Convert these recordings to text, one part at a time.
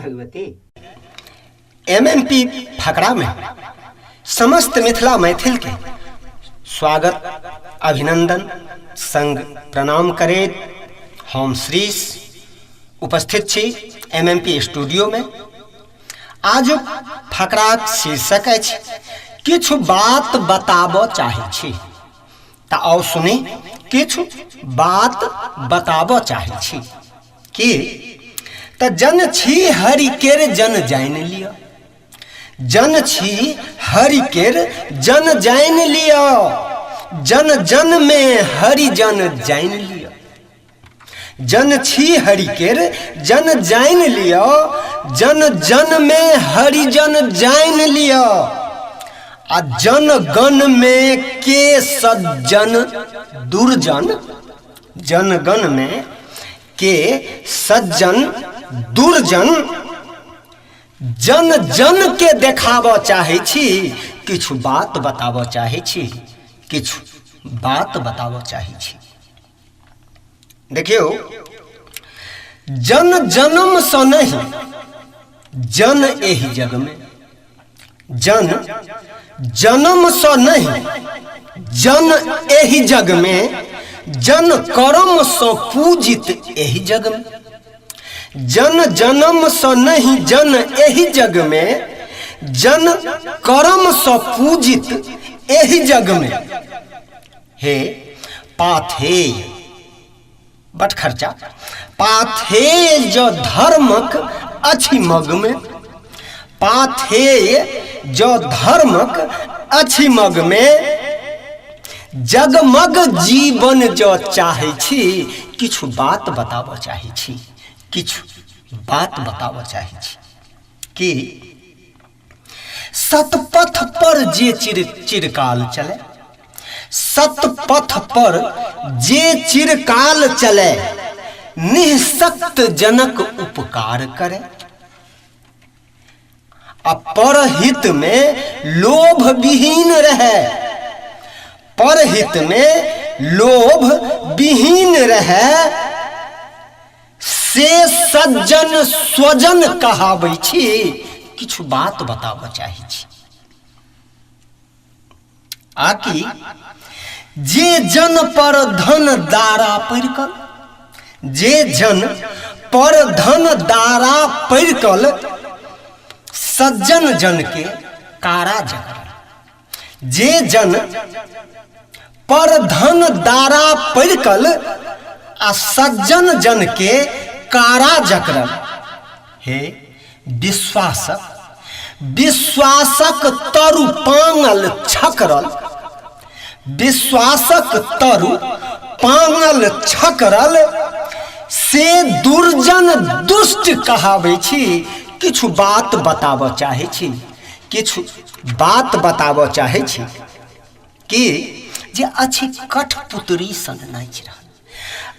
Bhagwati. MMP फकरा में समस्त मिथिला मैथिल के स्वागत अभिनंदन संग प्रणाम करे हम श्रीश उपस्थित छी एमएमपी स्टूडियो में। आज फकराक शीर्षक अछि किछु बात बताबो चाहे छी। ता आओ सुनी किछु बात बताबो चाहे छी कि त जन छी हरि केर जन जान लियो, जन छी हरि केर जन जान लियो, जन जन में हरि जन जान लियो। जन छी हरि केर जन जान लियो, जन जन में हरि जन जान लियो। आ जन गण में के सज्जन दुर्जन, जन गण में के सज्जन दुर्जन, जन जन के देखाबो चाहे छी। किछु बात बताबो चाहे छी, किछु बात बताबो चाहे छी। देखियो, जन जन्म से नहीं जन एहि जग में, जन जन्म से नहीं जन एहि जग में, जन कर्म से पूजित एहि जग में। जन जन्म से नहीं जन एहि जग में, जन कर्म से पूजित एहि जग में। हे पाथेय बट खर्चा, पाथेय जो धर्मक अछि मग में, पाथेय जो धर्मक अछि मग में। जगमग जीवन जो चाहे छी, किछु बात बताबो चाहे छी, किछु बात बताबो चाहे छी कि सतपथ पर जे चिरकाल चले, सतपथ पर जे चिरकाल चले, निःशक्त जनक उपकार करे। परहित में लोभ विहीन रहे, परहित में लोभ विहीन रहे, से सज्जन स्वजन कहाबै छी। किछु बात बताबो चाहे छी आकि जे जन पर धन दारा परिकल, जे जन पर धन दारा परिकल, सज्जन जन के कारा जकरल। जे जन पर धन दारा परिकल आ सज्जन जन के कारा जकरल। हे विश्वासक, विश्वासक तरु पांगल छकरल, विश्वासक तरु पांगल छकरल, से दुर्जन दुष्ट कहाबै छी। किछु बात बताबो चाहे छी, किछु बात बताबो चाहे छी कि जे अछि कठपुतरी सन नाचि रहल,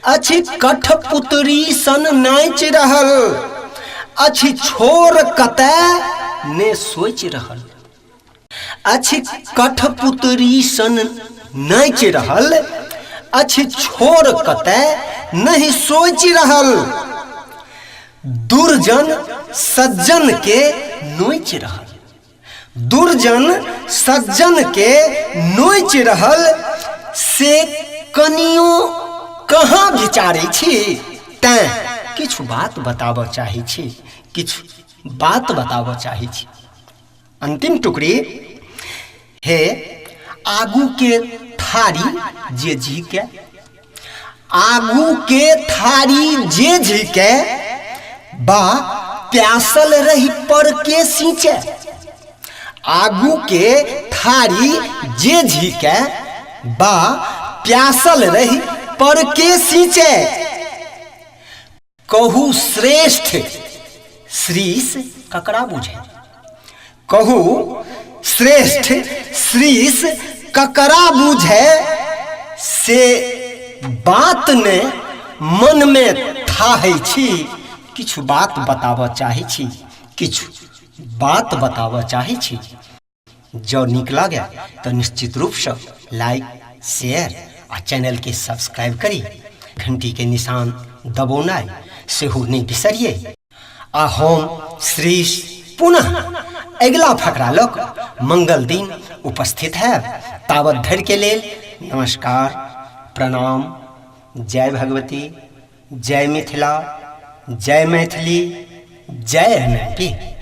अछि कठपुतरी सन नाचि रहल, अछि छोर कतय ने सोचि रहल। अछि कठपुतरी सन नाचि रहल, अछि छोर कतय नहीं सोचि रहल। दुर्जन सज्जन के नोच रहल, दुर्जन सज्जन के नोच रहल, से कनियो कहाँ विचारे छी। तैं किछु बात बताबो चाहे छी, किछु बात बताबो चाहे छी। अंतिम टुकड़ी, हे आगू के थारी जे झिके, आगू के थारी जे झिके, बा प्यासल रही पर के सींचे। आगू के थारी जे झिके, बा प्यासल रही पर के सींचे। कहू श्रेष्ठ श्रीश ककरा बुझे, कहू श्रेष्ठ श्रीश ककरा बुझे। से बात ने मन में थाहै छी। किछु बात बताबो चाहे छी, किछु बात बताबो चाहे छी। जो नीक लागे तो निश्चित रूप से लाइक शेयर आ चैनल के सब्सक्राइब करी। घंटी के निशान दबौनाइ सेहो नहीं बिसरिए। आ हम श्रीश पुनः अगला फकरा लोक मंगल दिन उपस्थित है। तावत धर के लेल नमस्कार, प्रणाम, जय भगवती, जय मिथिला, जय मैथिली, जय एमपी।